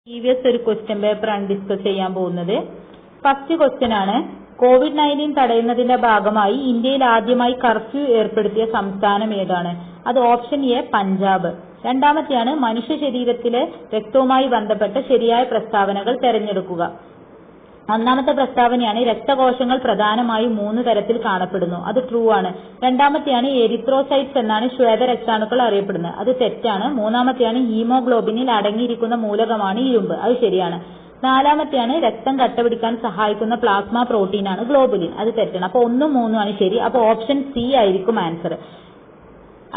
Previous ഒരു question പേപ്പറാണ് discuss ചെയ്യാൻ പോകുന്നത്. ഫസ്റ്റ് ക്വസ്റ്റ്യൻ ആണ്, COVID-19 തടയുന്നതിന്റെ ഭാഗമായി ഇന്ത്യയിൽ ആദ്യമായി കർഫ്യൂ ഏർപ്പെടുത്തിയ സംസ്ഥാനം ഏതാണ്? അത് ഓപ്ഷൻ എ പഞ്ചാബ്. രണ്ടാമത്തെയാണ്, മനുഷ്യ ശരീരത്തിലെ രക്തവുമായി ബന്ധപ്പെട്ട ശരിയായ പ്രസ്താവനകൾ തെരഞ്ഞെടുക്കുക. ഒന്നാമത്തെ പ്രസ്താവനയാണ്, രക്തകോശങ്ങൾ പ്രധാനമായും 3 തരത്തിൽ കാണപ്പെടുന്നു. അത് ട്രൂ ആണ്. രണ്ടാമത്തെയാണ്, എരിത്രോസൈറ്റ്സ് എന്നാണ് ശ്വേതരക്താണുക്കൾ അറിയപ്പെടുന്നത്. അത് തെറ്റാണ്. മൂന്നാമത്തെയാണ്, ഹീമോഗ്ലോബിനിൽ അടങ്ങിയിരിക്കുന്ന മൂലകമാണ് ഇരുമ്പ്. അത് ശരിയാണ്. നാലാമത്തെയാണ്, രക്തം കട്ടപിടിക്കാൻ സഹായിക്കുന്ന പ്ലാസ്മ പ്രോട്ടീനാണ് ഗ്ലോബുലിൻ. അത് തെറ്റാണ്. അപ്പൊ 1ഉം 3ഉം ആണ് ശരി. അപ്പൊ ഓപ്ഷൻ സി ആയിരിക്കും ആൻസർ.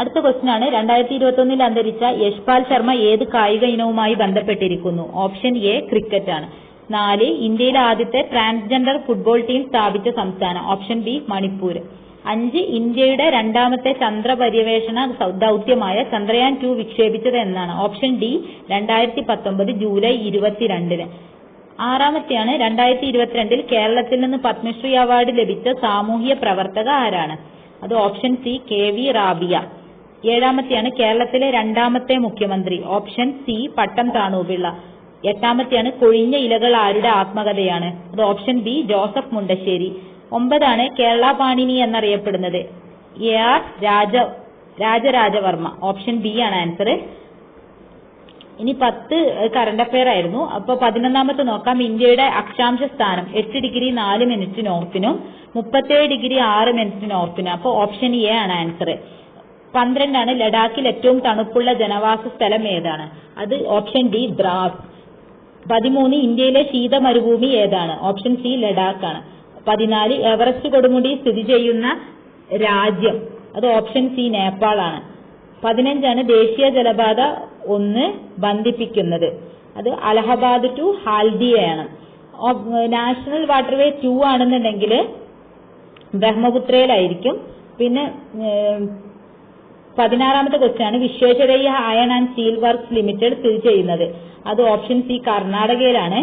അടുത്ത ക്വസ്റ്റ്യൻ ആണ്, 2021 അന്തരിച്ച യശ്പാൽ ശർമ്മ ഏത് കായിക ഇനവുമായി ബന്ധപ്പെട്ടിരിക്കുന്നു? ഓപ്ഷൻ എ ക്രിക്കറ്റ് ആണ്. 4, ഇന്ത്യയിലെ ആദ്യത്തെ ട്രാൻസ്ജെൻഡർ ഫുട്ബോൾ ടീം സ്ഥാപിച്ച സംസ്ഥാനം? Option B Manipur. 5, ഇന്ത്യയുടെ രണ്ടാമത്തെ ചന്ദ്ര പര്യവേഷണ ദൗത്യമായ ചന്ദ്രയാൻ 2 വിക്ഷേപിച്ചത് എന്നാണ്? ഓപ്ഷൻ ഡി 2019 ജൂലൈ 22-ന്. ആറാമത്തെയാണ്, 2022 കേരളത്തിൽ നിന്ന് പത്മശ്രീ അവാർഡ് ലഭിച്ച സാമൂഹ്യ പ്രവർത്തക ആരാണ്? അത് ഓപ്ഷൻ സി KV റാബിയ. ഏഴാമത്തെയാണ്, കേരളത്തിലെ രണ്ടാമത്തെ മുഖ്യമന്ത്രി? ഓപ്ഷൻ സി പട്ടം താണുപിള്ള. എട്ടാമത്തെയാണ്, കൊഴിഞ്ഞ ഇലകൾ ആരുടെ ആത്മകഥയാണ്? അത് option B Joseph Mundassery. 9, Kerala Panini എന്നറിയപ്പെടുന്നത്? AR രാജരാജവർമ്മ. ഓപ്ഷൻ ബി ആണ് ആൻസർ. ഇനി 10 കറണ്ട് അഫയർ ആയിരുന്നു. അപ്പൊ 11ാമത്തെ നോക്കാം. ഇന്ത്യയുടെ അക്ഷാംശ സ്ഥാനം 8 ഡിഗ്രി 4 മിനിറ്റ് നോർത്തിനും 37 ഡിഗ്രി 6 മിനിറ്റ് നോർത്തിനും. അപ്പൊ ഓപ്ഷൻ എ ആണ് ആൻസർ. 12, ലഡാക്കിൽ ഏറ്റവും തണുപ്പുള്ള ജനവാസ സ്ഥലം ഏതാണ്? അത് ഓപ്ഷൻ ഡി ദ്രാസ്. 13, ഇന്ത്യയിലെ ശീത മരുഭൂമി ഏതാണ്? ഓപ്ഷൻ സി ലഡാക്ക് ആണ്. 14, എവറസ്റ്റ് കൊടുമുടി സ്ഥിതി ചെയ്യുന്ന രാജ്യം? അത് ഓപ്ഷൻ സി നേപ്പാൾ ആണ്. 15, ദേശീയ ജലപാത 1 ബന്ധിപ്പിക്കുന്നത്? അത് അലഹബാദ് ടു ഹാൽദിയയാണ്. നാഷണൽ വാട്ടർവേ 2 ആണെന്നുണ്ടെങ്കിൽ ബ്രഹ്മപുത്രയിലായിരിക്കും. പിന്നെ 16ാമത്തെ ക്വസ്റ്റ്യൻ ആണ്, Visvesvaraya iron and steel works limited സ്ഥിതി ചെയ്യുന്നത്? അത് ഓപ്ഷൻ സി കർണാടകയിലാണ്.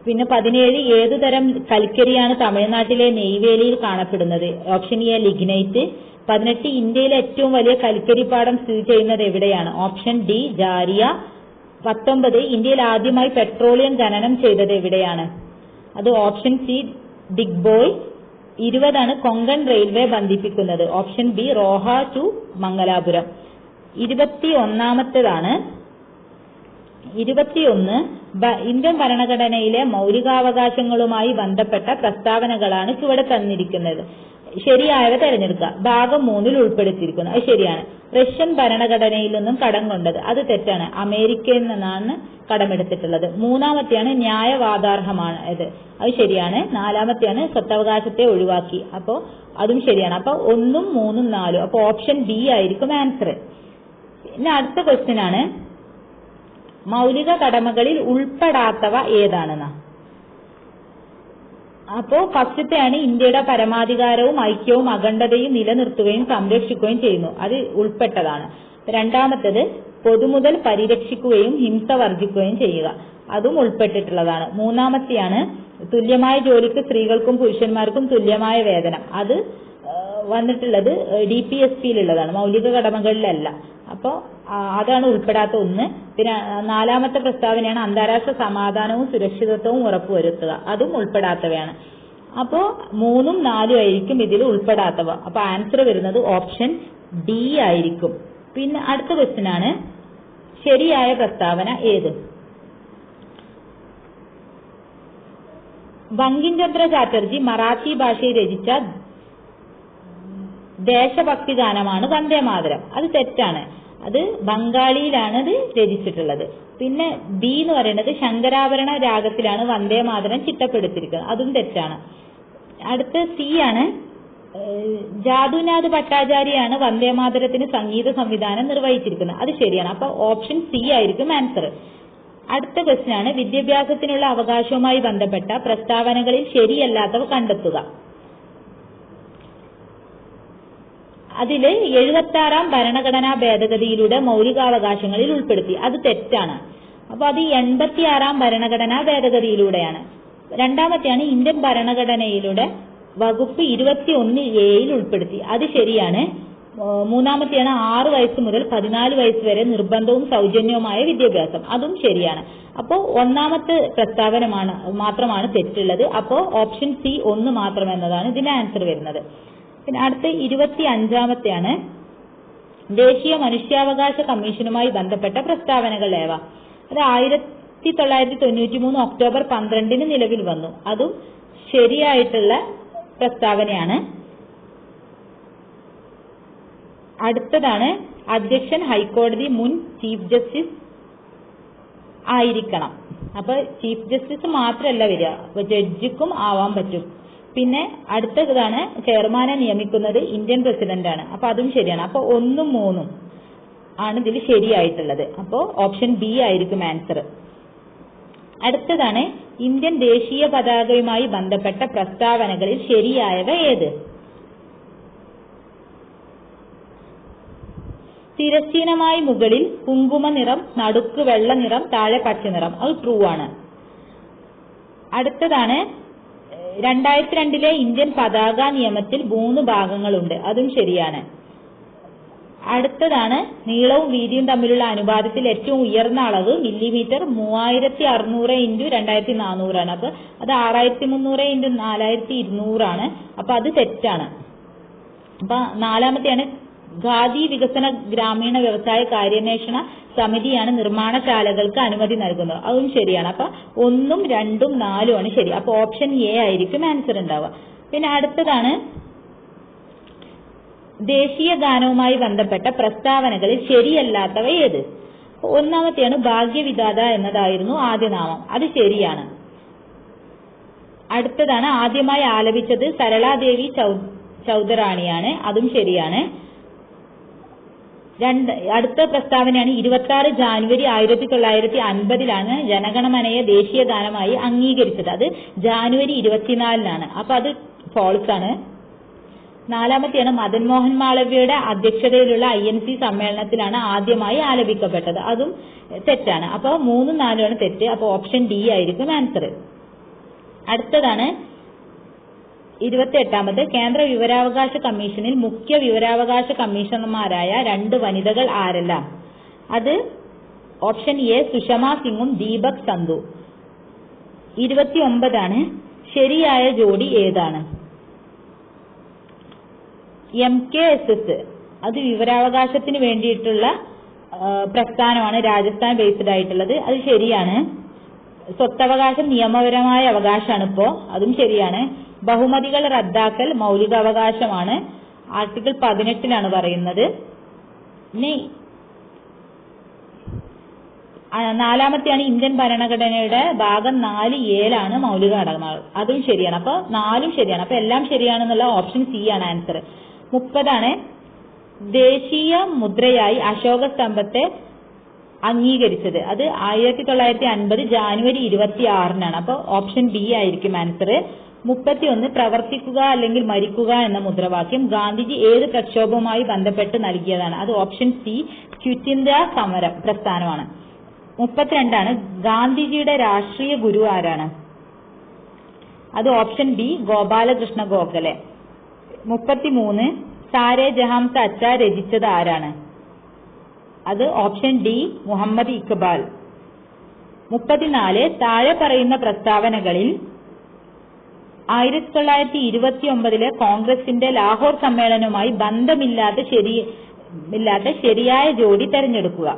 പിന്നെ 17, ഏതുതരം കൽക്കരിയാണ് തമിഴ്നാട്ടിലെ നെയ്വേലിയിൽ കാണപ്പെടുന്നത്? Option A lignite. 18, ഇന്ത്യയിലെ ഏറ്റവും വലിയ കൽക്കരിപ്പാടം സ്ഥിതി ചെയ്യുന്നത് എവിടെയാണ്? Option D ജാരിയ. 19, ഇന്ത്യയിൽ ആദ്യമായി പെട്രോളിയം ഖനനം ചെയ്തത് എവിടെയാണ്? അത് option C Digboi. 20, Konkan railway ബന്ധിപ്പിക്കുന്നത്? Option B Roha to Mangalapuram. 21ാമത്തേതാണ്, 21 ഇന്ത്യൻ ഭരണഘടനയിലെ മൗലികാവകാശങ്ങളുമായി ബന്ധപ്പെട്ട പ്രസ്താവനകളാണ് ചുവടെ തന്നിരിക്കുന്നത്. ശരിയായവ തെരഞ്ഞെടുക്കുക. ഭാഗം 3-ൽ ഉൾപ്പെടുത്തിയിരിക്കുന്നു. അത് ശരിയാണ്. റഷ്യൻ ഭരണഘടനയിൽ നിന്നും കടം കൊണ്ടത്? അത് തെറ്റാണ്. അമേരിക്കയിൽ നിന്നാണ് കടമെടുത്തിട്ടുള്ളത്. 3ാമത്തെയാണ്, ന്യായവാദാർഹമാണ് ഇത്? അത് ശരിയാണ്. 4ാമത്തെയാണ്, സ്വത്തവകാശത്തെ ഒഴിവാക്കി? അപ്പോ അതും ശരിയാണ്. അപ്പൊ 1ഉം 3ഉം 4ഉം. അപ്പൊ ഓപ്ഷൻ ബി ആയിരിക്കും ആൻസർ. പിന്നെ അടുത്ത ക്വസ്റ്റ്യൻ ആണ്, മൗലിക കടമകളിൽ ഉൾപ്പെടാത്തവ ഏതാണെന്ന്? അപ്പോ ഫസ്റ്റത്തെയാണ്, ഇന്ത്യയുടെ പരമാധികാരവും ഐക്യവും അഖണ്ഡതയും നിലനിർത്തുകയും സംരക്ഷിക്കുകയും ചെയ്യുന്നു? അത് ഉൾപ്പെട്ടതാണ്. രണ്ടാമത്തേത്, പൊതുമുതൽ പരിരക്ഷിക്കുകയും ഹിംസ വർജിക്കുകയും ചെയ്യുക? അതും ഉൾപ്പെട്ടിട്ടുള്ളതാണ്. മൂന്നാമത്തെയാണ്, തുല്യമായ ജോലിക്ക് സ്ത്രീകൾക്കും പുരുഷന്മാർക്കും തുല്യമായ വേതനം? അത് വന്നിട്ടുള്ളത് DPSP-യിലുള്ളതാണ്, മൗലിക കടമകളിലല്ല. അപ്പോൾ അതാണ് ഉൾപ്പെടാത്ത ഒന്ന്. പിന്നെ 4ാമത്തെ പ്രസ്താവനയാണ്, അന്താരാഷ്ട്ര സമാധാനവും സുരക്ഷിതത്വവും ഉറപ്പുവരുത്തുക? അതും ഉൾപ്പെടാത്തവയാണ്. അപ്പോ 3ഉം 4ഉം ആയിരിക്കും ഇതിൽ ഉൾപ്പെടാത്തവ. അപ്പൊ ആൻസർ വരുന്നത് ഓപ്ഷൻ ഡി ആയിരിക്കും. പിന്നെ അടുത്ത ക്വസ്റ്റ്യൻ ആണ്, ശരിയായ പ്രസ്താവന ഏത്? ബങ്കിം ചന്ദ്ര ചാറ്റർജി മറാഠി ഭാഷയിൽ രചിച്ച ദേശഭക്തി ഗാനമാണ് വന്ദേമാതരം? അത് തെറ്റാണ്. അത് ബംഗാളിയിലാണ് അത് രചിച്ചിട്ടുള്ളത്. പിന്നെ ബി എന്ന് പറയുന്നത്, ശങ്കരാഭരണ രാഗത്തിലാണ് വന്ദേമാതരം ചിട്ടപ്പെടുത്തിയിരിക്കുന്നത്? അതും തെറ്റാണ്. അടുത്ത സി ആണ്, ജാദുനാഥ് ഭട്ടാചാര്യയാണ് വന്ദേമാതരത്തിന് സംഗീത സംവിധാനം നിർവഹിച്ചിരിക്കുന്നത്? അത് ശരിയാണ്. അപ്പൊ ഓപ്ഷൻ സി ആയിരിക്കും ആൻസർ. അടുത്ത ക്വസ്റ്റ്യൻ ആണ്, വിദ്യാഭ്യാസത്തിനുള്ള അവകാശവുമായി ബന്ധപ്പെട്ട പ്രസ്താവനകളിൽ ശരിയല്ലാത്തവ കണ്ടെത്തുക? അതില് 76ാം ഭരണഘടനാ ഭേദഗതിയിലൂടെ മൗലികാവകാശങ്ങളിൽ ഉൾപ്പെടുത്തി? അത് തെറ്റാണ്. അപ്പൊ അത് 86ാം ഭരണഘടനാ ഭേദഗതിയിലൂടെയാണ്. രണ്ടാമത്തെയാണ്, ഇന്ത്യൻ ഭരണഘടനയിലൂടെ വകുപ്പ് 21A ഉൾപ്പെടുത്തി? അത് ശരിയാണ്. മൂന്നാമത്തെയാണ് 6 വയസ്സ് മുതൽ 14 വയസ്സ് വരെ നിർബന്ധവും സൗജന്യവുമായ വിദ്യാഭ്യാസം. അതും ശരിയാണ്. അപ്പോൾ ഒന്നാമത്തെ പ്രസ്താവന മാത്രമാണ് തെറ്റുള്ളത്. അപ്പോൾ ഓപ്ഷൻ സി 1 മാത്രം എന്നതാണ് ഇതിന്റെ ആൻസർ വരുന്നത്. പിന്നെ അടുത്ത 25-ാമത്തെയാണ് ദേശീയ മനുഷ്യാവകാശ കമ്മീഷനുമായി ബന്ധപ്പെട്ട പ്രസ്താവനകൾ ഏവ. അത് 1993 ഒക്ടോബർ 12 നിലവിൽ വന്നു. അതും ശരിയായിട്ടുള്ള പ്രസ്താവനയാണ്. അടുത്തതാണ് അധ്യക്ഷൻ ഹൈക്കോടതി മുൻ ചീഫ് ജസ്റ്റിസ് ആയിരിക്കണം. അപ്പൊ ചീഫ് ജസ്റ്റിസ് മാത്രമല്ല വരിക, ജഡ്ജിക്കും ആവാൻ പറ്റും. പിന്നെ അടുത്തതാണ് ചെയർമാനെ നിയമിക്കുന്നത് ഇന്ത്യൻ പ്രസിഡന്റ് ആണ്. അപ്പൊ അതും ശരിയാണ്. അപ്പൊ 1ഉം 3ഉം ആണ് ഇതിൽ ശരിയായിട്ടുള്ളത്. അപ്പോ ഓപ്ഷൻ ബി ആയിരിക്കും ആൻസർ. അടുത്തതാണ് ഇന്ത്യൻ ദേശീയ പതാകയുമായി ബന്ധപ്പെട്ട പ്രസ്താവനകളിൽ ശരിയായവ ഏത്? തിരശ്ചീനമായി മുകളിൽ കുങ്കുമ നിറം, നടുക്ക് വെള്ള നിറം, താഴെ പച്ച നിറം. അത് ട്രൂ ആണ്. അടുത്തതാണ് 2002 ഇന്ത്യൻ പതാക നിയമത്തിൽ 3 ഭാഗങ്ങളുണ്ട്. അതും ശരിയാണ്. അടുത്തതാണ് നീളവും വീതിയും തമ്മിലുള്ള അനുപാതത്തിൽ ഏറ്റവും ഉയർന്ന അളവ് മില്ലിമീറ്റർ 3600 × 2400 ആണ്. അപ്പൊ അത് 6300 × 4200 ആണ്. അപ്പൊ അത് തെറ്റാണ്. അപ്പൊ 4-മത്തെയാണ് ഖാദി വികസന ഗ്രാമീണ വ്യവസായ കാര്യാന്വേഷണ സമിതിയാണ് നിർമ്മാണശാലകൾക്ക് അനുമതി നൽകുന്നത്. അതും ശരിയാണ്. അപ്പൊ 1ഉം 2ഉം 4ഉം ആണ് ശരി. അപ്പൊ ഓപ്ഷൻ എ ആയിരിക്കും ആൻസർ ഉണ്ടാവുക. പിന്നെ അടുത്തതാണ് ദേശീയ ഗാനവുമായി ബന്ധപ്പെട്ട പ്രസ്താവനകളിൽ ശരിയല്ലാത്തവ ഏത്? 1-മത്തെയാണ് ഭാഗ്യവിധാത എന്നതായിരുന്നു ആദ്യ നാമം. അത് ശരിയാണ്. അടുത്തതാണ് ആദ്യമായി ആലപിച്ചത് സരളാദേവി ചൗധറാണിയാണ്. അതും ശരിയാണ്. അടുത്ത പ്രസ്താവനയാണ് 26 ജാനുവരി 1950 ജനഗണമനയെ ദേശീയ ഗാനമായി അംഗീകരിച്ചത്. അത് ജാനുവരി 24 അപ്പൊ അത് ഫോൾസ് ആണ്. 4-മത്തെയാണ് മദൻ മോഹൻ മാളവ്യയുടെ അധ്യക്ഷതയിലുള്ള INC സമ്മേളനത്തിലാണ് ആദ്യമായി ആലപിക്കപ്പെട്ടത്. അതും തെറ്റാണ്. അപ്പൊ 3ഉം 4ഉം ആണ് തെറ്റ്. അപ്പൊ ഓപ്ഷൻ ഡി ആയിരിക്കും ആൻസർ. അടുത്തതാണ് 28-ാമത് കേന്ദ്ര വിവരാവകാശ കമ്മീഷനിൽ മുഖ്യ വിവരാവകാശ കമ്മീഷണർമാരായ 2 വനിതകൾ ആരെല്ലാം? അത് ഓപ്ഷൻ എ സുഷമ സിംഗും ദീപക് സന്ധു. 29 ശരിയായ ജോഡി ഏതാണ്? MKSS. അത് വിവരാവകാശത്തിന് വേണ്ടിയിട്ടുള്ള പ്രസ്ഥാനമാണ്, രാജസ്ഥാൻ ബേസ്ഡ് ആയിട്ടുള്ളത്. അത് ശരിയാണ്. സ്വത്തവകാശം നിയമപരമായ അവകാശമാണ് ഇപ്പോ. അതും ശരിയാണ്. ബഹുമതികൾ റദ്ദാക്കൽ മൗലികാവകാശമാണ്. ആർട്ടിക്കിൾ 18 പറയുന്നത്. ഇനി 4-മത്തെയാണ് ഇന്ത്യൻ ഭരണഘടനയുടെ ഭാഗം 4A മൗലിക ഘടകങ്ങൾ. അതും ശരിയാണ്. അപ്പൊ 4ഉം ശരിയാണ്. അപ്പൊ എല്ലാം ശരിയാണെന്നുള്ള ഓപ്ഷൻ സി ആണ് ആൻസർ. 30 ദേശീയ മുദ്രയായി അശോക സ്തംഭത്തെ അംഗീകരിച്ചത്. അത് 1950 ജാനുവരി 26 അപ്പൊ ഓപ്ഷൻ ബി ആയിരിക്കും ആൻസർ. 31 പ്രവർത്തിക്കുക അല്ലെങ്കിൽ മരിക്കുക എന്ന മുദ്രാവാക്യം ഗാന്ധിജി ഏത് പ്രക്ഷോഭവുമായി ബന്ധപ്പെട്ട് നൽകിയതാണ്? അത് ഓപ്ഷൻ സി ക്വിറ്റ് ഇന്ത്യ സമരം പ്രസ്ഥാനമാണ്. 32 ഗാന്ധിജിയുടെ രാഷ്ട്രീയ ഗുരു ആരാണ്? അത് ഓപ്ഷൻ ബി ഗോപാലകൃഷ്ണ ഗോഖലെ. 33 സാരേ ജഹാം സെ അച്ഛാ രചിച്ചത് ആരാണ്? അത് ഓപ്ഷൻ ഡി മുഹമ്മദ് ഇക്ബാൽ. 34 താഴെ പറയുന്ന പ്രസ്താവനകളിൽ 1929 കോൺഗ്രസിന്റെ ലാഹോർ സമ്മേളനവുമായി ബന്ധമില്ലാത്ത ശരിയായ ജോഡി തെരഞ്ഞെടുക്കുക.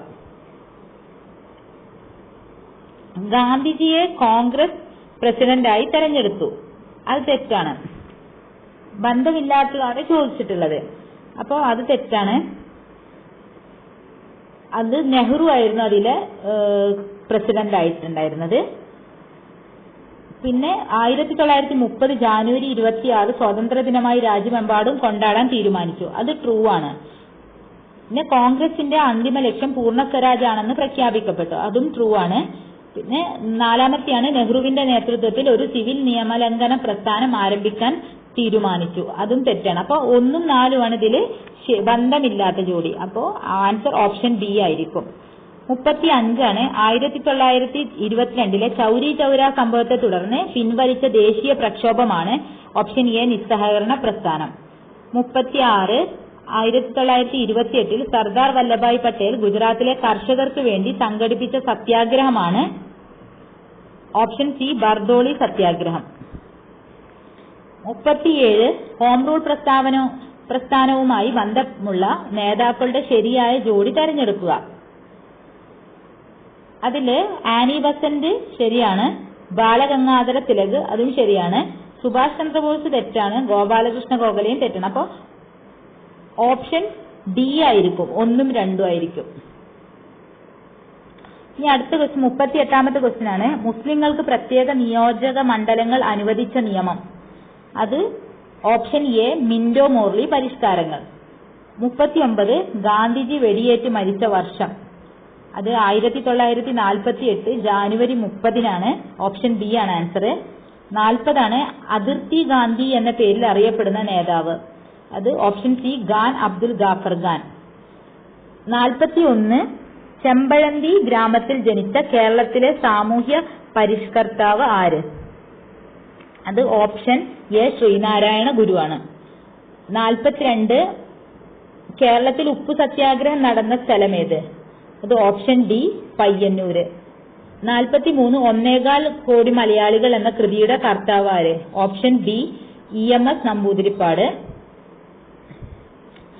ഗാന്ധിജിയെ കോൺഗ്രസ് പ്രസിഡന്റായി തെരഞ്ഞെടുത്തു. അത് തെറ്റാണ്. ബന്ധമില്ലാത്തതാണ് ചോദിച്ചിട്ടുള്ളത്. അപ്പോൾ അത് തെറ്റാണ്. അത് നെഹ്റു ആയിരുന്നു അതിലെ പ്രസിഡന്റ് ആയിട്ടുണ്ടായിരുന്നത്. പിന്നെ 1930 ജാനുവരി 26 സ്വാതന്ത്ര്യ ദിനമായി രാജ്യമെമ്പാടും കൊണ്ടാടാൻ തീരുമാനിച്ചു. അത് ട്രൂ ആണ്. പിന്നെ കോൺഗ്രസിന്റെ അന്തിമ ലക്ഷ്യം പൂർണ്ണ സ്വരാജ് ആണെന്ന് പ്രഖ്യാപിക്കപ്പെട്ടു. അതും ട്രൂ ആണ്. പിന്നെ 4-മത്തെയാണ് നെഹ്റുവിന്റെ നേതൃത്വത്തിൽ ഒരു സിവിൽ നിയമലംഘന പ്രസ്ഥാനം ആരംഭിക്കാൻ തീരുമാനിച്ചു. അതും തെറ്റാണ്. അപ്പൊ 1ഉം 4ഉം ആണ് ഇതില് ബന്ധമില്ലാത്ത ജോഡി. അപ്പോ ആൻസർ ഓപ്ഷൻ ബി ആയിരിക്കും. 35 1922 ചൗരി ചൗര സംഭവത്തെ തുടർന്ന് പിൻവലിച്ച ദേശീയ പ്രക്ഷോഭമാണ് ഓപ്ഷൻ എ നിസ്സഹകരണ പ്രസ്ഥാനം. 36 1928 സർദാർ വല്ലഭായ് പട്ടേൽ ഗുജറാത്തിലെ കർഷകർക്ക് വേണ്ടി സംഘടിപ്പിച്ച സത്യാഗ്രഹമാണ് ഓപ്ഷൻ സി ബർദോളി സത്യാഗ്രഹം. 37 ഹോം റൂൾ പ്രസ്ഥാനവുമായി ബന്ധമുള്ള നേതാക്കളുടെ ശരിയായ ജോഡി തെരഞ്ഞെടുക്കുക. അതില് ആനി ബസന്റ് ശരിയാണ്, ബാലഗംഗാധര തിലക് അതും ശരിയാണ്, സുഭാഷ് ചന്ദ്രബോസ് തെറ്റാണ്, ഗോപാലകൃഷ്ണ ഗോഖലെയും തെറ്റാണ്. അപ്പൊ ഓപ്ഷൻ ഡി ആയിരിക്കും, 1ഉം 2ഉം ആയിരിക്കും. ഇനി അടുത്ത ക്വസ്റ്റ്യൻ 38ാമത്തെ ക്വസ്റ്റ്യൻ ആണ്. മുസ്ലിങ്ങൾക്ക് പ്രത്യേക നിയോജക മണ്ഡലങ്ങൾ അനുവദിച്ച നിയമം. അത് ഓപ്ഷൻ എ മിന്റോ മോർലി പരിഷ്കാരങ്ങൾ. 39 ഗാന്ധിജി വെടിയേറ്റ് മരിച്ച വർഷം. അത് 1948 ജാനുവരി 30-നാണ്. ഓപ്ഷൻ ബി ആണ് ആൻസർ. 40 അതിർത്തി ഗാന്ധി എന്ന പേരിൽ അറിയപ്പെടുന്ന നേതാവ്. അത് ഓപ്ഷൻ സി ഖാൻ അബ്ദുൽ ഗാഫർ ഖാൻ. 41 ചെമ്പഴന്തി ഗ്രാമത്തിൽ ജനിച്ച കേരളത്തിലെ സാമൂഹ്യ പരിഷ്കർത്താവ് ആര്? അത് ഓപ്ഷൻ എ ശ്രീനാരായണ ഗുരുവാണ്. 42 കേരളത്തിൽ ഉപ്പു സത്യാഗ്രഹം നടന്ന സ്ഥലമേത്? അത് ഓപ്ഷൻ ഡി പയ്യന്നൂര്. 43 1.25 കോടി മലയാളികൾ എന്ന കൃതിയുടെ കർത്താവ് ആര്? Option B EMS Namboodiripad.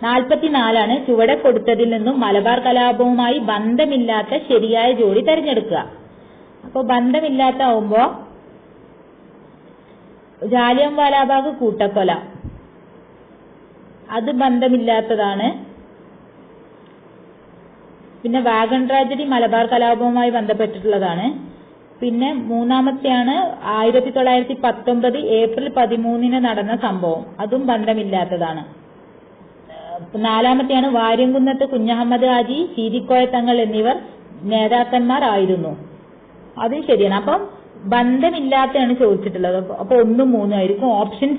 44 ചുവടെ കൊടുത്തതിൽ നിന്നും മലബാർ കലാപവുമായി ബന്ധമില്ലാത്ത ശരിയായ ജോഡി തെരഞ്ഞെടുക്കുക. അപ്പോൾ ബന്ധമില്ലാത്ത ആവുമ്പോ ജാലിയൻവാലാബാഗ് കൂട്ടക്കൊല, അത് ബന്ധമില്ലാത്തതാണ്. പിന്നെ വാഗൺ ട്രാജഡി മലബാർ കലാപവുമായി ബന്ധപ്പെട്ടിട്ടുള്ളതാണ്. പിന്നെ മൂന്നാമത്തെയാണ് 1919 ഏപ്രിൽ 13-ന് നടന്ന സംഭവം, അതും ബന്ധമില്ലാത്തതാണ്. 4-മത്തെയാണ് വാര്യംകുന്നത്ത് കുഞ്ഞഹമ്മദ് ഹാജി, സീതിക്കോയ തങ്ങൾ എന്നിവർ നേതാക്കന്മാർ ആയിരുന്നു, അതും ശരിയാണ്. അപ്പം ബന്ധമില്ലാത്തതാണ് ചോദിച്ചിട്ടുള്ളത്. അപ്പൊ 1ഉം 3ഉം ആയിരിക്കും, ഓപ്ഷൻ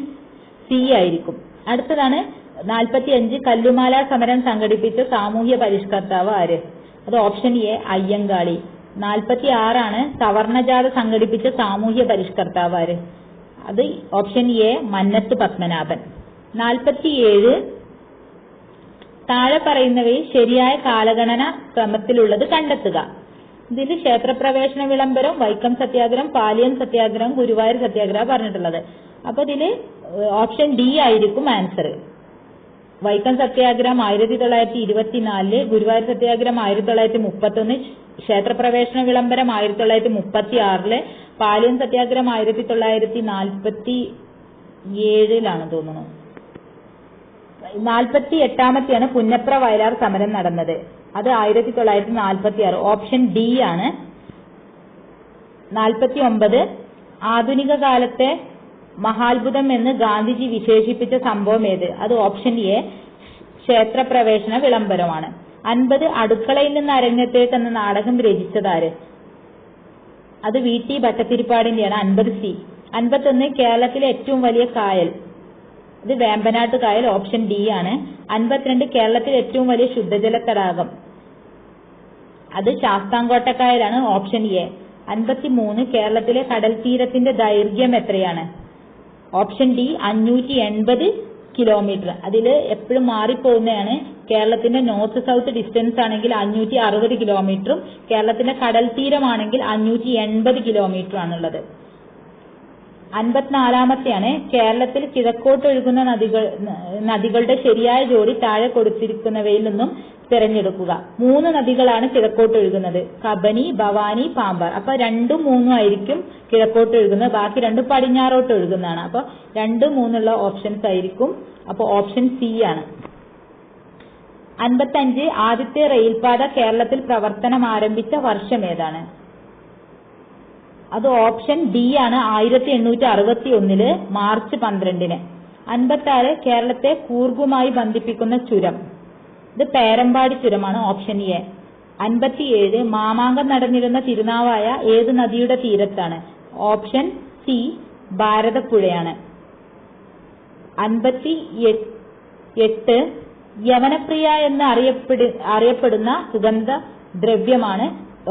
സി ആയിരിക്കും. അടുത്തതാണ് 45 കല്ലുമാല സമരം സംഘടിപ്പിച്ച സാമൂഹ്യ പരിഷ്കർത്താവ് ആര്? അത് ഓപ്ഷൻ എ അയ്യങ്കാളി. 46 സവർണജാഥ സംഘടിപ്പിച്ച സാമൂഹ്യ പരിഷ്കർത്താവ് ആര്? അത് ഓപ്ഷൻ എ മന്നത്ത് പത്മനാഭൻ. 47 താഴെ പറയുന്നവയിൽ ശരിയായ കാലഗണന ക്രമത്തിലുള്ളത് കണ്ടെത്തുക. ഇതിൽ ക്ഷേത്രപ്രവേശന വിളംബരം, വൈക്കം സത്യാഗ്രഹം, പാലിയം സത്യാഗ്രഹം, ഗുരുവായൂർ സത്യാഗ്രഹം പറഞ്ഞിട്ടുള്ളത്. അപ്പൊ ഇതില് ഓപ്ഷൻ ഡി ആയിരിക്കും ആൻസർ. വൈക്കം സത്യാഗ്രഹം 1924, ഗുരുവായൂർ സത്യാഗ്രഹം 1931, ക്ഷേത്രപ്രവേശന വിളംബരം 1936, പാലിയം സത്യാഗ്രഹം 1947 തോന്നുന്നു. 48-മത്തെയാണ് പുന്നപ്ര വയലാർ സമരം നടന്നത്. അത് 1946, ഓപ്ഷൻ ഡി ആണ്. 49 ആധുനിക കാലത്തെ മഹാത്ഭുതം എന്ന് ഗാന്ധിജി വിശേഷിപ്പിച്ച സംഭവം ഏത്? അത് ഓപ്ഷൻ എ ക്ഷേത്രപ്രവേശന വിളംബരമാണ്. 50 അടുക്കളയിൽ നിന്ന് അരങ്ങത്തേക്ക് എന്ന നാടകം രചിച്ചതാര്? അത് VT ഭട്ടതിരിപ്പാടിന്റെയാണ്. 50C. 51 കേരളത്തിലെ ഏറ്റവും വലിയ കായൽ. ഇത് വേമ്പനാട്ട് കായൽ, ഓപ്ഷൻ ഡി ആണ്. 52 കേരളത്തിലെ ഏറ്റവും വലിയ ശുദ്ധജല തടാകം. അത് ശാസ്താംകോട്ടക്കായലാണ്, ഓപ്ഷൻ എ. 53 കേരളത്തിലെ കടൽ തീരത്തിന്റെ ദൈർഘ്യം എത്രയാണ്? Option D 580 kilometre. അതിൽ എപ്പോഴും മാറിപ്പോകുന്നതാണ്. കേരളത്തിന്റെ നോർത്ത് സൗത്ത് ഡിസ്റ്റൻസ് ആണെങ്കിൽ 560 കിലോമീറ്ററും കേരളത്തിന്റെ കടൽ തീരമാണെങ്കിൽ 580 കിലോമീറ്റർ ആണുള്ളത്. 54-മത്തെയാണ് കേരളത്തിൽ കിഴക്കോട്ടൊഴുകുന്ന നദികളുടെ ശരിയായ ജോഡി താഴെ കൊടുത്തിരിക്കുന്നവയിൽ നിന്നും തിരഞ്ഞെടുക്കുക. 3 നദികളാണ് കിഴക്കോട്ടൊഴുകുന്നത്, കബനി, ഭവാനി, പാമ്പാർ. അപ്പൊ 2ഉം 3ഉം ആയിരിക്കും കിഴക്കോട്ടൊഴുകുന്നത്, ബാക്കി 2 പടിഞ്ഞാറോട്ട് ഒഴുകുന്നതാണ്. അപ്പൊ 2, 3 ഓപ്ഷൻസ് ആയിരിക്കും. അപ്പൊ ഓപ്ഷൻ സി ആണ്. 55 ആദ്യത്തെ റെയിൽപാത കേരളത്തിൽ പ്രവർത്തനം ആരംഭിച്ച വർഷം ഏതാണ്? അത് ഓപ്ഷൻ ഡി ആണ്, 1861 മാർച്ച് 12-ന്. 56 കേരളത്തെ കൂർഗുമായി ബന്ധിപ്പിക്കുന്ന ചുരം. ഇത് പേരമ്പാടി ചുരമാണ്, ഓപ്ഷൻ എ. 57 മാമാങ്കം നടന്നിരുന്ന തിരുനാവായ ഏത് നദിയുടെ തീരത്താണ്? Option C ഭാരതപ്പുഴയാണ്. 58 യവനപ്രിയ എന്ന് അറിയപ്പെടുന്ന സുഗന്ധ ദ്രവ്യമാണ്.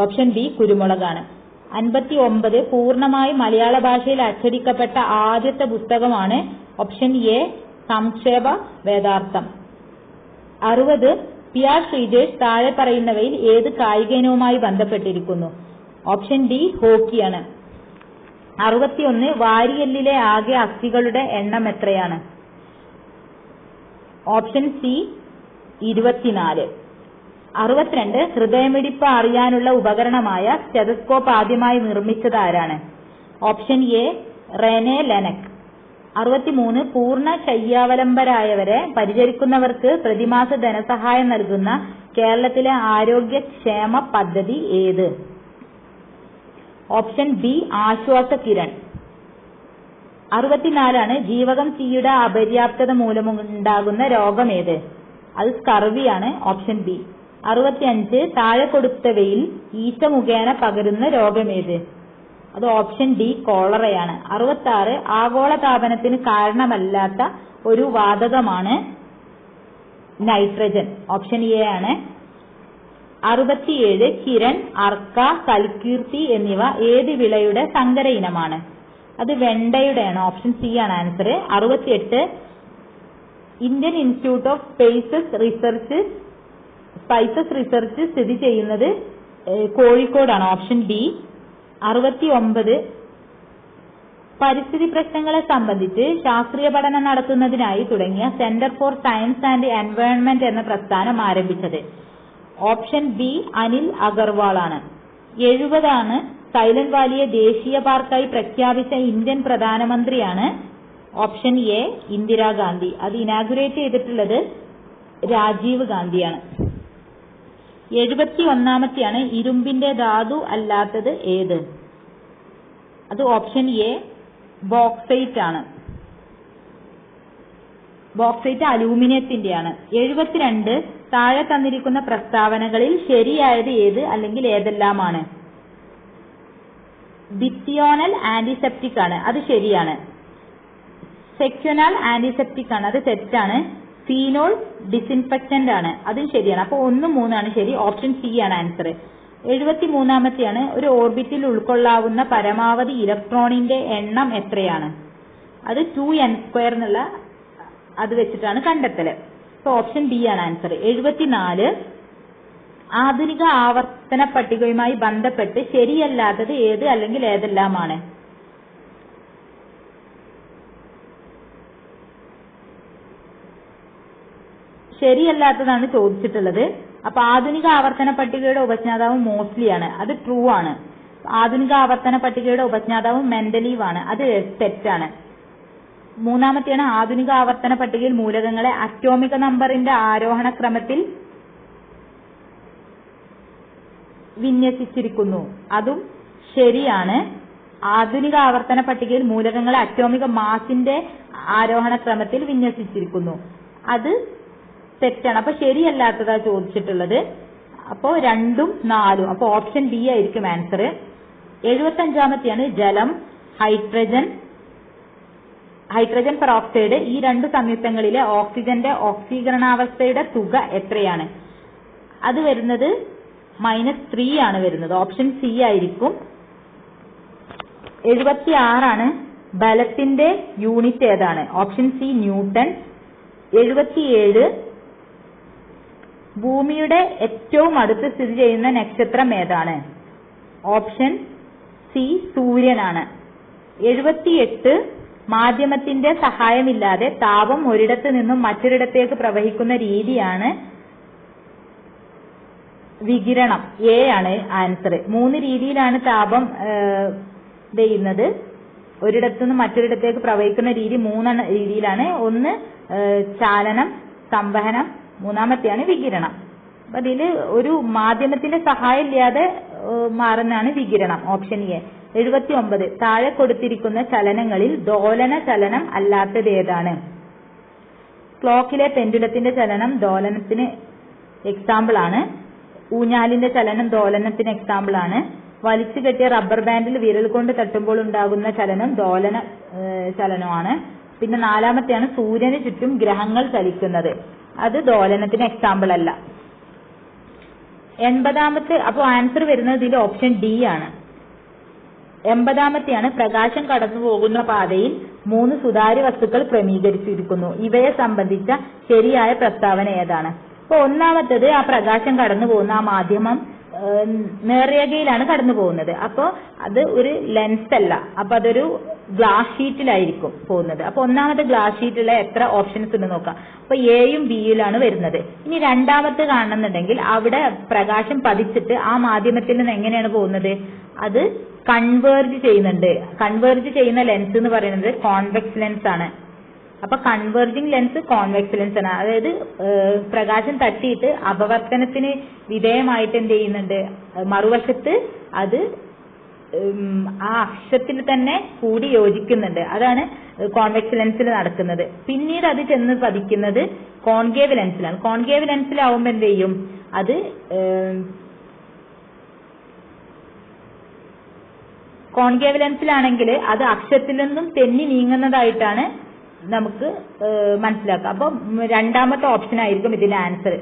Option B കുരുമുളകാണ്. 59 പൂർണ്ണമായി മലയാള ഭാഷയിൽ അച്ചടിക്കപ്പെട്ട ആദ്യത്തെ പുസ്തകമാണ്. Option A സംക്ഷേപ വേദാർത്ഥം. 60 പിയാർ ശ്രീജേഷ് താഴെ പറയുന്നവയിൽ ഏത് കായിക ഇനവുമായി ബന്ധപ്പെട്ടിരിക്കുന്നു? Option D ഹോക്കിയാണ്. 61 വാരിയെല്ലിലെ ആകെ അസ്ഥികളുടെ എണ്ണം എത്രയാണ്? Option C 24. 62 ഹൃദയമിടിപ്പ് അറിയാനുള്ള ഉപകരണമായ സ്റ്റെതസ്കോപ്പ് ആദ്യമായി നിർമ്മിച്ചത് ആരാണ്? Option A Rene Laennec. 63 പൂർണ്ണ ശയ്യാവലംബരായവരെ പരിചരിക്കുന്നവർക്ക് പ്രതിമാസ ധനസഹായം നൽകുന്ന കേരളത്തിലെ ആരോഗ്യക്ഷേമ പദ്ധതി ഏത്? ഓപ്ഷൻ ബി ആശ്വാസ കിരൺ. 64 ജീവകം സിയുടെ അപര്യാപ്തത മൂലമുണ്ടാകുന്ന രോഗം ഏത്? അത് സ്കർവിയാണ്. Option B. 65 താഴെ കൊടുത്തവയിൽ ഈച്ച മുഖേന പകരുന്ന രോഗമേത്? അത് ഓപ്ഷൻ ഡി കോളറയാണ്. 66 ആഗോളതാപനത്തിന് കാരണമല്ലാത്ത ഒരു വാതകമാണ് നൈട്രജൻ. ഓപ്ഷൻ എ ആണ്. 67 കിരൺ, അർക്ക, സൽകീർത്തി എന്നിവ ഏത് വിളയുടെ സങ്കര ഇനമാണ്? അത് വെണ്ടയുടെയാണ്. ഓപ്ഷൻ സി ആണ് answer. 68 Indian institute of spices research സ്ഥിതി ചെയ്യുന്നത് കോഴിക്കോടാണ്. Option B. 69 പരിസ്ഥിതി പ്രശ്നങ്ങളെ സംബന്ധിച്ച് ശാസ്ത്രീയ പഠനം നടത്തുന്നതിനായി തുടങ്ങിയ centre for science and environment എന്ന പ്രസ്ഥാനം ആരംഭിച്ചത്? ഓപ്ഷൻ ബി അനിൽ അഗർവാൾ ആണ്. 70 സൈലന്റ് വാലിയെ ദേശീയ പാർക്കായി പ്രഖ്യാപിച്ച ഇന്ത്യൻ പ്രധാനമന്ത്രിയാണ്? Option A Indira Gandhi. അത് ഇനാഗുറേറ്റ് ചെയ്തിട്ടുള്ളത് രാജീവ് ഗാന്ധിയാണ്. 71 ഇരുമ്പിന്റെ ധാതു അല്ലാത്തത് ഏത്? അത് ഓപ്ഷൻ എ ബോക്സൈറ്റ് ആണ്. ബോക്സൈറ്റ് അലൂമിനിയത്തിന്റെയാണ്. 72 താഴെ തന്നിരിക്കുന്ന പ്രസ്താവനകളിൽ ശരിയായത് ഏത് അല്ലെങ്കിൽ ഏതെല്ലാമാണ്? ദിത്തിയോണൽ ആന്റിസെപ്റ്റിക് ആണ്. അത് ശരിയാണ്. സെക്യുനാൽ ആന്റിസെപ്റ്റിക് ആണ്. അത് തെറ്റാണ്. ഫീനോൾ ഡിസിൻഫെക്റ്റന്റ് ആണ്. അതും ശരിയാണ്. അപ്പോൾ 1, 3 ആണ് ശരി. ഓപ്ഷൻ സി ആണ് ആൻസർ. 73 ഒരു ഓർബിറ്റിൽ ഉൾക്കൊള്ളാവുന്ന പരമാവധി ഇലക്ട്രോണിന്റെ എണ്ണം എത്രയാണ്? അത് 2n² എന്നുള്ള അത് വെച്ചിട്ടാണ് കണ്ടെത്തല്. അപ്പോൾ ഓപ്ഷൻ ബി ആണ് ആൻസർ. 74 ആധുനിക ആവർത്തന പട്ടികയുമായി ബന്ധപ്പെട്ട് ശരിയല്ലാത്തത് ഏത് അല്ലെങ്കിൽ ഏതെല്ലാമാണ്? ശരിയല്ലാത്തതാണ് ചോദിച്ചിട്ടുള്ളത്. അപ്പൊ ആധുനിക ആവർത്തന പട്ടികയുടെ ഉപജ്ഞാതാവ് മോസ്ലി ആണ്. അത് ട്രൂ ആണ്. ആധുനിക ആവർത്തന പട്ടികയുടെ ഉപജ്ഞാതാവ് മെൻഡലീവ് ആണ്. അത് തെറ്റാണ്. 3 ആധുനിക ആവർത്തന പട്ടികയിൽ മൂലകങ്ങളെ അറ്റോമിക നമ്പറിന്റെ ആരോഹണ ക്രമത്തിൽ വിന്യസിച്ചിരിക്കുന്നു. അതും ശരിയാണ്. ആധുനിക ആവർത്തന പട്ടികയിൽ മൂലകങ്ങളെ അറ്റോമിക മാസിന്റെ ആരോഹണ ക്രമത്തിൽ വിന്യസിച്ചിരിക്കുന്നു. അത് തെറ്റാണ്. അപ്പൊ ശരിയല്ലാത്തതാ ചോദിച്ചിട്ടുള്ളത്. അപ്പോ 2, 4. അപ്പൊ ഓപ്ഷൻ ബി ആയിരിക്കും ആൻസർ. 75 ജലം, ഹൈഡ്രജൻ പെറോക്സൈഡ് ഈ 2 സംയുക്തങ്ങളിലെ ഓക്സിജന്റെ ഓക്സീകരണാവസ്ഥയുടെ തുക എത്രയാണ്? അത് വരുന്നത് -3 ആണ് വരുന്നത്. ഓപ്ഷൻ സി ആയിരിക്കും. 76 ബലത്തിന്റെ യൂണിറ്റ് ഏതാണ്? Option C newton. 77 ഭൂമിയുടെ ഏറ്റവും അടുത്ത് സ്ഥിതി ചെയ്യുന്ന നക്ഷത്രം ഏതാണ്? ഓപ്ഷൻ സി സൂര്യനാണ്. 78 മാധ്യമത്തിന്റെ സഹായമില്ലാതെ താപം ഒരിടത്ത് നിന്നും മറ്റൊരിടത്തേക്ക് പ്രവഹിക്കുന്ന രീതിയാണ് വികിരണം. എ ആണ് ആൻസർ. 3 രീതിയിലാണ് താപം ചെയ്യുന്നത്. ഒരിടത്തുനിന്ന് മറ്റൊരിടത്തേക്ക് പ്രവഹിക്കുന്ന രീതി 3 രീതിയിലാണ്. ഒന്ന് ചാലനം, സംവഹനം, 3 വികിരണം. അപ്പൊ അതിൽ ഒരു മാധ്യമത്തിന്റെ സഹായം ഇല്ലാതെ മാറുന്നതാണ് വികിരണം. Option A. 79 താഴെ കൊടുത്തിരിക്കുന്ന ചലനങ്ങളിൽ ദോലന ചലനം അല്ലാത്തത് ഏതാണ്? ക്ലോക്കിലെ പെൻഡുലത്തിന്റെ ചലനം ദോലനത്തിന് എക്സാമ്പിൾ ആണ്. ഊഞ്ഞാലിന്റെ ചലനം ദോലനത്തിന് എക്സാമ്പിൾ ആണ്. വലിച്ചു കെട്ടിയ റബ്ബർ ബാൻഡിൽ വിരൽ കൊണ്ട് തട്ടുമ്പോൾ ഉണ്ടാകുന്ന ചലനം ദോലന ചലനമാണ്. പിന്നെ 4 സൂര്യന് ചുറ്റും ഗ്രഹങ്ങൾ ചലിക്കുന്നത്. അത് ദോലനത്തിന് എക്സാമ്പിൾ അല്ല. 80 അപ്പോൾ ആൻസർ വരുന്നത് ഇതിൽ ഓപ്ഷൻ ഡി ആണ്. 80 പ്രകാശം കടന്നു പോകുന്ന പാതയിൽ 3 സുതാര്യ വസ്തുക്കൾ ക്രമീകരിച്ചിരിക്കുന്നു. ഇവയെ സംബന്ധിച്ച ശരിയായ പ്രസ്താവന ഏതാണ്? അപ്പൊ ഒന്നാമത്തേത് ആ പ്രകാശം കടന്നു പോകുന്ന ആ മാധ്യമം നേർരേഖയിലാണ് കടന്നു പോകുന്നത്. അപ്പൊ അത് ഒരു ലെൻസ് അല്ല, അപ്പൊ അതൊരു ഗ്ലാസ് ഷീറ്റിലായിരിക്കും പോകുന്നത്. അപ്പൊ ഒന്നാമത്തെ ഗ്ലാസ് ഷീറ്റിലെ എത്ര ഓപ്ഷൻസ് ഉണ്ട് നോക്കാം. അപ്പൊ എയും ബിയിലാണ് വരുന്നത്. ഇനി രണ്ടാമത്തെ കാണുന്നുണ്ടെങ്കിൽ അവിടെ പ്രകാശം പതിച്ചിട്ട് ആ മാധ്യമത്തിൽ നിന്ന് എങ്ങനെയാണ് പോകുന്നത്, അത് കൺവേർജ് ചെയ്യുന്നുണ്ട്. കൺവേർജ് ചെയ്യുന്ന ലെൻസ് എന്ന് പറയുന്നത് കോൺവെക്സ് ലെൻസ് ആണ്. അപ്പൊ കൺവേർജിങ് ലെൻസ് കോൺവെക്സ് ലെൻസ് ആണ്. അതായത് പ്രകാശം തട്ടിയിട്ട് അപവർത്തനത്തിന് വിധേയമായിട്ട് എന്ത് ചെയ്യുന്നുണ്ട്, മറുവശത്ത് അത് ആ അക്ഷത്തിൽ തന്നെ കൂടി യോജിക്കുന്നുണ്ട്. അതാണ് കോൺവെക്സ് ലെൻസിൽ നടക്കുന്നത്. പിന്നീട് അത് ചെന്ന് പതിക്കുന്നത് കോൺകേവ് ലെൻസിലാണ്. കോൺകേവ് ലെൻസിലാവുമ്പോൾ എന്ത് ചെയ്യും, അത് കോൺകേവ് ലെൻസിലാണെങ്കിൽ അത് അക്ഷത്തിൽ നിന്നും തെന്നി നീങ്ങുന്നതായിട്ടാണ് നമുക്ക് മനസ്സിലാക്കാം. അപ്പൊ രണ്ടാമത്തെ ഓപ്ഷൻ ആയിരിക്കും ഇതിന്റെ ആൻസർ.